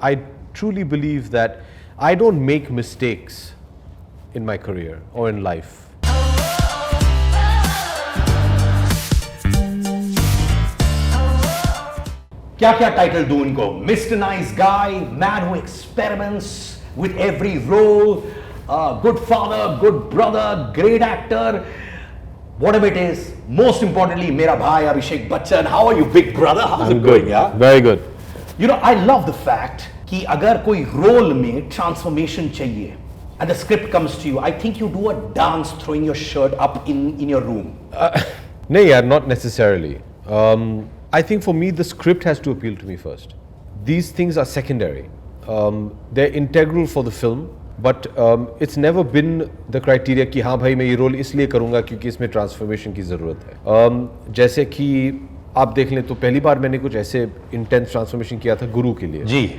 I truly believe that I don't make mistakes in my career or in life. क्या क्या title दूं उनको? Mister nice guy, man who experiments with every role, good father, good brother, great actor, whatever it is. Most importantly, मेरा भाई Abhishek Bachchan. How are you, big brother? How's it going? Yeah, Very good. you know, I love the fact कि अगर कोई role में transformation चाहिए and the script comes to you, I think you do a dance throwing your shirt up in your room. No, yeah, not necessarily. I think for me, the script has to appeal to me first. These things are secondary. They're integral for the film, but it's never been the criteria कि हाँ भाई मैं ये role इसलिए करूँगा क्योंकि इसमें transformation की ज़रूरत है. जैसे कि आप देख लें तो पहली बार मैंने कुछ ऐसे इंटेंस ट्रांसफॉर्मेशन किया था गुरु के लिए. जी.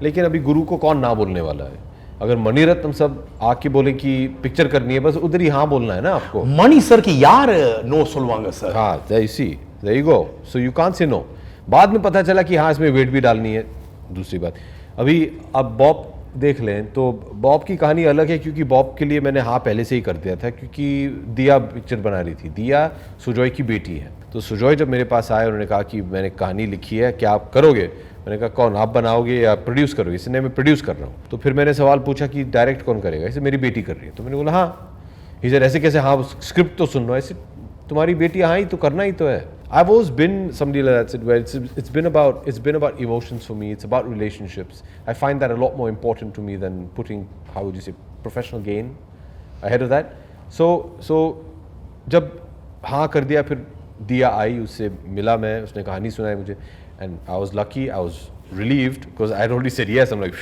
लेकिन अभी गुरु को कौन ना बोलने वाला है? अगर मणिरत्नम सब आके बोले कि पिक्चर करनी है, बस उधर ही हाँ बोलना है ना आपको. मणि सर की यार नो सुलवांगा सर. हाँ, there you see, there you go. So you can't say no. बाद में पता चला कि हाँ इसमें वेट भी डालनी है. दूसरी बात, अभी अब बॉब देख लें तो बॉब की कहानी अलग है क्योंकि बॉब के लिए मैंने हाँ पहले से ही कर दिया था क्योंकि दिया पिक्चर बना रही थी. दिया सुजॉय की बेटी है. तो सुजॉय जब मेरे पास आए उन्होंने कहा कि मैंने कहानी लिखी है, क्या आप करोगे? मैंने कहा कौन, आप बनाओगे या प्रोड्यूस करोगे? इसने मैं प्रोड्यूस कर रहा हूँ. तो फिर मैंने सवाल पूछा कि डायरेक्ट कौन करेगा? इसे मेरी बेटी कर रही है. तो मैंने बोला हाँ. इधर ऐसे कैसे? हाँ स्क्रिप्ट तो सुन लो. ऐसे तुम्हारी बेटी, हाँ ही तो करना ही तो है. I've always been somebody like that where it's been about emotions for me. It's about relationships. I find that a lot more important to me than putting, how would you say, professional gain ahead of that. So जब हाँ कर दिया फिर दिया आई, उससे मिला मैं, उसने कहानी सुनाई मुझे and I was lucky, I was relieved because I'd already said yes. I'm like,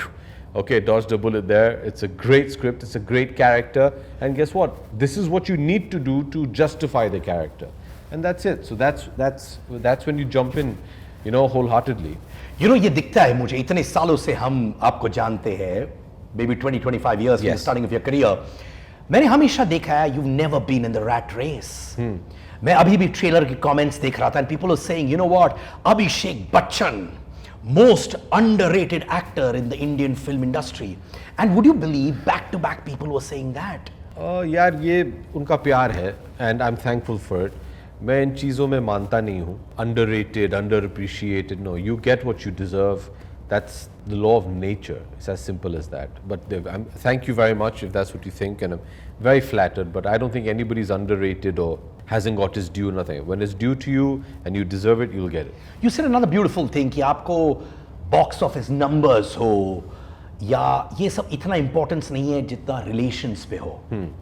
okay, dodged a bullet there. It's a great script, it's a great character, and guess what? This is what you need to do to justify the character. And that's it. So that's when you jump in, you know, wholeheartedly. You know, ये दिखता है मुझे, इतने सालों से हम आपको जानते हैं, maybe 20-25 years from the starting of your career. मैंने हमेशा देखा है, you've never been in the rat race. मैं अभी भी ट्रेलर के कमेंट्स देख रहा था and people are saying, you know what, Abhishek Bachchan, most underrated actor in the Indian film industry. And would you believe back to back people were saying that? यार ये उनका प्यार है and I'm thankful for it. मैं इन चीज़ों में मानता नहीं हूँ. Underrated, underappreciated, no. You get what you deserve. That's the law of nature. It's as simple as that. But thank you very much if that's what you think, and I'm very flattered. But I don't think anybody's underrated or hasn't got his due. Nothing. When it's due to you and you deserve it, you'll get it. You said another beautiful thing कि आपको box office numbers हो या ये सब इतना importance नहीं है जितना relations पे हो.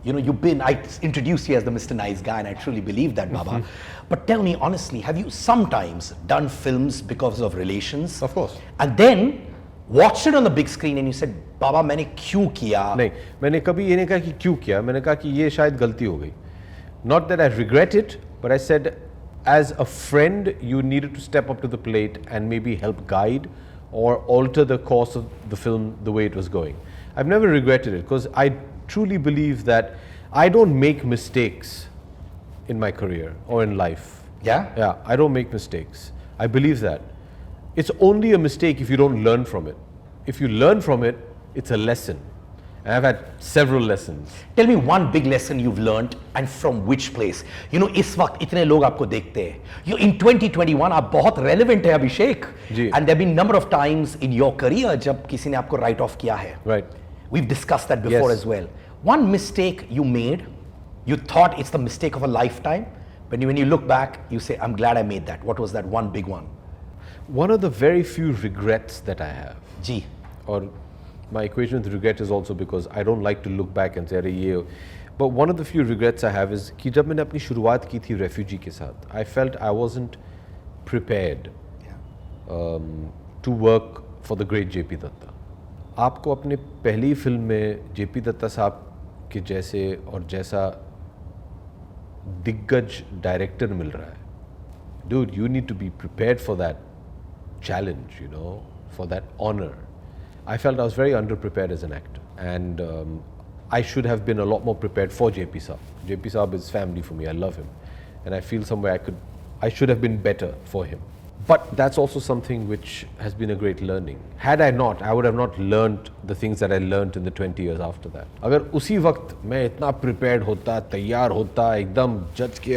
You know, I introduced you as the Mr. Nice Guy and I truly believe that, Baba. But tell me honestly, have you sometimes done films because of relations? Of course. And then watched it on the big screen and you said, Baba मैंने क्यों किया? नहीं, मैंने कभी ये नहीं कहा कि क्यों किया. मैंने कहा कि ये शायद गलती हो गई. Not that I regret it, but I said, as a friend, you needed to step up to the plate and maybe help guide or alter the course of the film the way it was going. I've never regretted it because I truly believe that I don't make mistakes in my career or in life. Yeah? Yeah, I don't make mistakes. I believe that. It's only a mistake if you don't learn from it. If you learn from it, it's a lesson. And I've had several lessons. Tell me one big lesson you've learned and from which place. You know, इस वक्त इतने लोग आपको देखते हैं. You in 2021 आप बहुत relevant है अभिषेक. जी. And there have been number of times in your career जब किसी ने आपको write off किया है. Right. We've discussed that before Yes. as well. One mistake you made, you thought it's the mistake of a lifetime. When you look back, you say, I'm glad I made that. What was that one big one? One of the very few regrets that I have. Ji. Or my equation with regret is also because I don't like to look back and say अरे ये. But one of the few regrets I have is कि जब मैंने अपनी शुरुआत की थी refugee के साथ, I felt I wasn't prepared to work for the great JP Datta. आपको अपने पहली फिल्म में JP Datta साहब के जैसे और जैसा दिग्गज डायरेक्टर मिल रहा है. Dude, you need to be prepared for that challenge, you know, for that honor. I felt I was very underprepared as an actor, and I should have been a lot more prepared for JP Saab. JP Saab is family for me. I love him, and I feel somewhere I should have been better for him. But that's also something which has been a great learning. Had I not, I would have not learned the things that I learned in the 20 years after that. अगर उसी वक्त मैं इतना prepared होता, तैयार होता, एकदम जज के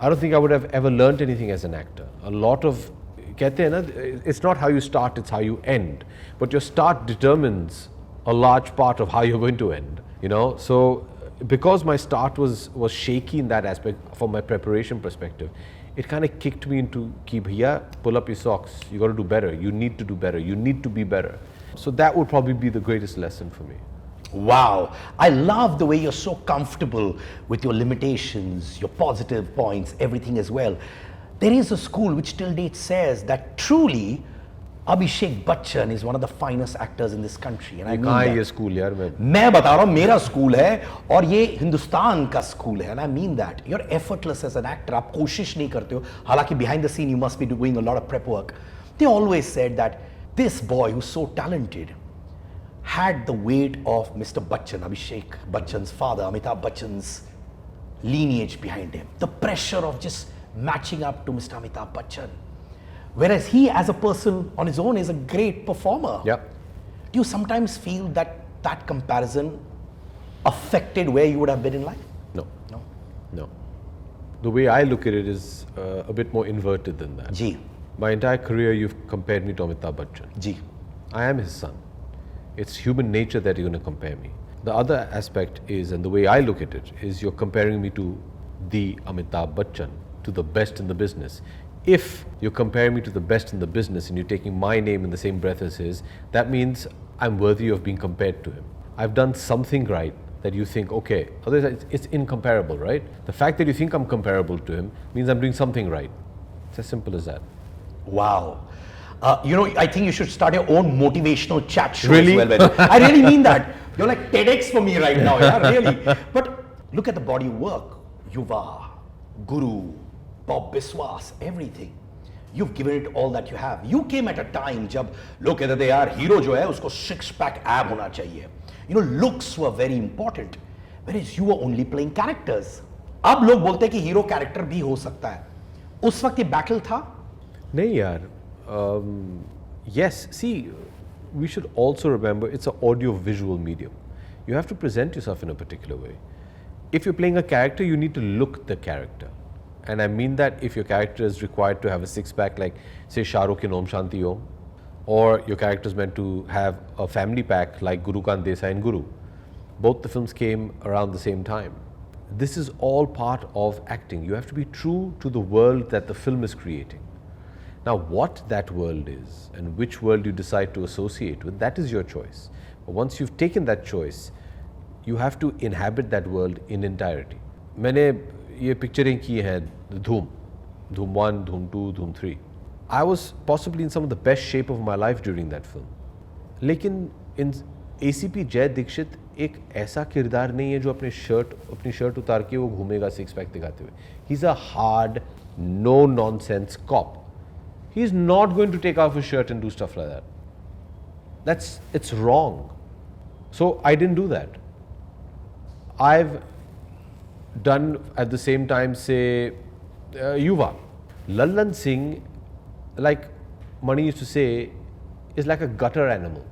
I don't think I would have ever learned anything as an actor. A lot of कहते हैं ना, it's not how you start, it's how you end. But your start determines a large part of how you're going to end. You know, so because my start was shaky in that aspect from my preparation perspective, it kind of kicked me into ki bhaiya, pull up your socks, you got to do better, you need to do better, you need to be better. So that would probably be the greatest lesson for me. Wow, I love the way you're so comfortable with your limitations, your positive points, everything as well. There is a school which till date says that truly Abhishek Bachchan is one of the finest actors in this country, and I mean कहाँ है that. ये school यार? मैं बता रहा हूँ, मेरा school है और ये हिंदुस्तान का स्कूल है, and I mean that. You're effortless as an actor. आप कोशिश नहीं करते हो, हालांकि behind the scene you must be doing a lot of prep work. They always said that this boy who's so talented had the weight of Mr. Bachchan, Abhishek Bachchan's father, Amitabh Bachchan's lineage behind him. The pressure of just matching up to Mr. Amitabh Bachchan. Whereas he as a person on his own is a great performer. Yeah. Do you sometimes feel that that comparison affected where you would have been in life? No. No. No. The way I look at it is a bit more inverted than that. Ji. My entire career, you've compared me to Amitabh Bachchan. Ji. I am his son. It's human nature that you're going to compare me. The other aspect is, and the way I look at it, is you're comparing me to the Amitabh Bachchan, to the best in the business. If you're comparing me to the best in the business and you're taking my name in the same breath as his, that means I'm worthy of being compared to him. I've done something right that you think, okay, otherwise it's incomparable, right? The fact that you think I'm comparable to him means I'm doing something right. It's as simple as that. Wow. You know, I think you should start your own motivational chat show Really? as well. I really mean that. You're like TEDx for me right now, yeah, really. But look at the body of work. Yuva, Guru, Bob Biswas, everything. You've given it all that you have. You came at a time जब लोग कहते थे यार hero जो है उसको 6-pack ab होना चाहिए. You know, looks were very important. Whereas you were only playing characters. अब लोग बोलते हैं कि हीरो कैरेक्टर भी हो सकता है. उस वक्त ये बैटल था? नहीं यार. Yes, see, we should also remember it's an audio-visual medium. You have to present yourself in a particular way. If you're playing a character, you need to look the character. And I mean that if your character is required to have a 6-pack like say Shah Rukh in Om Shanti Om, or your character is meant to have a family pack like Guru Kant Desai in Guru. Both the films came around the same time. This is all part of acting. You have to be true to the world that the film is creating. Now what that world is and which world you decide to associate with, that is your choice. But once you've taken that choice, you have to inhabit that world in entirety. मैंने ये पिक्चरें की हैं धूम, Dhoom 1, Dhoom 2, Dhoom 3. I was possibly in some of the best shape of my life during that film. लेकिन इन ACP जय दीक्षित एक ऐसा किरदार नहीं है जो अपनी शर्ट उतार के वो घूमेगा 6-pack दिखाते हुए. He's a hard, no nonsense cop. He's not going to take off his shirt and do stuff like that. It's wrong. So I didn't do that. I've done at the same time, say, Yuva. Lallan Singh, like Mani used to say, is like a gutter animal.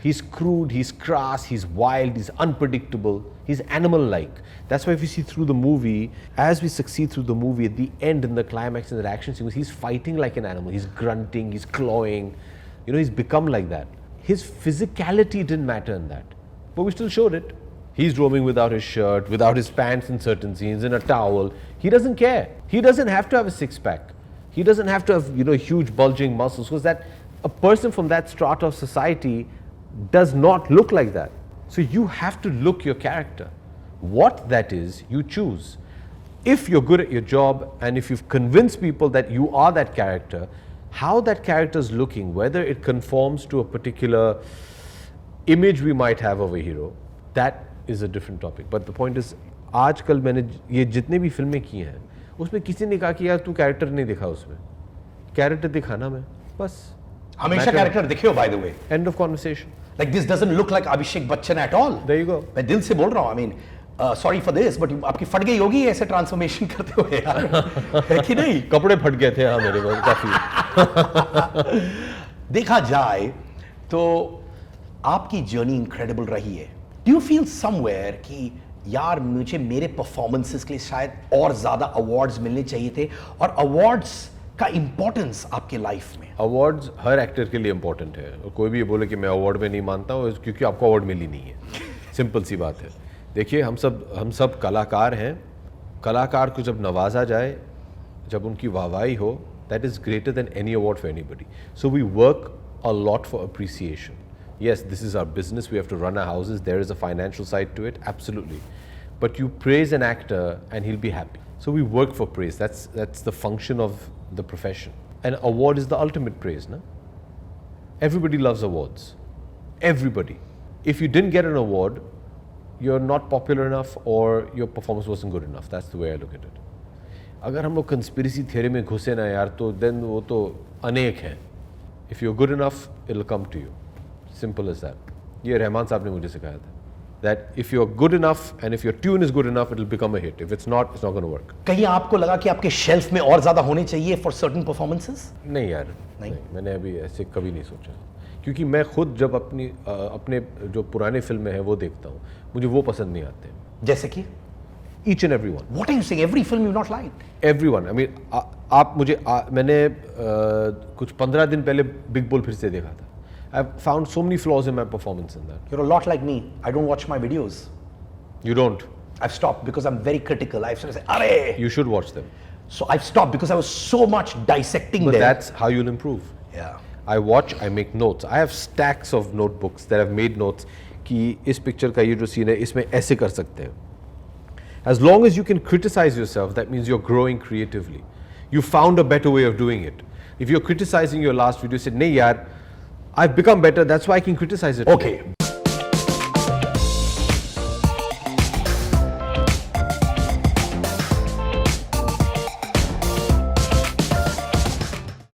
He's crude, he's crass, he's wild, he's unpredictable, he's animal-like. That's why if you see through the movie, as we succeed through the movie, at the end, in the climax, in the action sequence, he's fighting like an animal. He's grunting, he's clawing. You know, he's become like that. His physicality didn't matter in that. But we still showed it. He's roaming without his shirt, without his pants in certain scenes, in a towel. He doesn't care. He doesn't have to have a 6-pack. He doesn't have to have, you know, huge bulging muscles, because that a person from that strata of society does not look like that. So you have to look your character. What that is, you choose. If you're good at your job and if you've convinced people that you are that character, how that character is looking, whether it conforms to a particular image we might have of a hero, that is a different topic. But the point is, आजकल मैंने ये जितने भी फिल्में की हैं, उसमें किसी ने कहा कि यार तू कैरेक्टर नहीं दिखा उसमें. कैरेक्टर दिखाना मैं, बस. हमेशा कैरेक्टर दिखे हो, by the way. End of conversation. Like this doesn't look like Abhishek Bachchan at all. There you go. मैं दिल से बोल रहा हूँ. I mean, sorry for this but आपकी फट गई होगी ऐसे ट्रांसफॉर्मेशन करते हुए यार है कि नहीं? कपड़े फट गए थे हाँ मेरे बहुत काफी। देखा जाए तो आपकी जर्नी इनक्रेडिबल रही है। डू यू फील समवेयर कि यार मुझे मेरे परफॉर्मेंसेस के लिए शायद और ज्यादा अवार्ड्स मिलने चाहिए थे, और अवार्ड्स का इंपॉर्टेंस आपके लाइफ में? अवार्ड्स हर एक्टर के लिए इंपॉर्टेंट है, और कोई भी ये बोले कि मैं अवार्ड में नहीं मानता हूँ क्योंकि आपको अवार्ड मिली नहीं है। सिंपल सी बात है। देखिए हम सब कलाकार हैं। कलाकार को जब नवाजा जाए, जब उनकी वाहवाही हो, that is greater than any award for anybody. So we work a lot for appreciation. Yes, this is our business. We have to run our houses. There is a financial side to it, absolutely. But you praise an actor and he'll be happy. So we work for praise. That's the function of the profession. An award is the ultimate praise, no? Everybody loves awards. Everybody. If you didn't get an award, you're not popular enough or your performance wasn't good enough. That's the way I look at it. अगर हम लोग conspiracy theory में घुसे ना यार, तो then वो तो अनेक हैं. If you're good enough, it'll come to you. Simple as that. ये रहमान साहब ने मुझे सिखाया था. That if you're good enough and if your tune is good enough, it'll become a hit. If it's not going to work. कहीं आपको लगा कि आपके शेल्फ में और ज्यादा होने चाहिए फॉर सर्टेन परफॉर्मेंसेस? नहीं यार, नहीं, मैंने अभी ऐसे कभी नहीं सोचा, क्योंकि मैं खुद जब अपने जो पुराने फिल्में हैं वो देखता हूँ, मुझे वो पसंद नहीं आते। जैसे कि Each and every one. What are you saying? Every film you not liked? Everyone. I mean, आप मुझे मैंने कुछ 15 दिन पहले बिग बुल फिर से देखा था. I've found so many flaws in my performance in that. You're a lot like me. I don't watch my videos. You don't? I've stopped because I'm very critical. I've sort of said, "Arey!" You should watch them. So I've stopped because I was so much dissecting But them. that's how you'll improve. Yeah. I watch, I make notes. I have stacks of notebooks that I've made notes कि इस picture का ये जो scene है इसमें ऐसे कर सकते हैं. As long as you can criticize yourself, that means you're growing creatively. You found a better way of doing it. If you're criticizing your last video, you said, "नहीं यार, I've become better. That's why I can criticize it." Okay.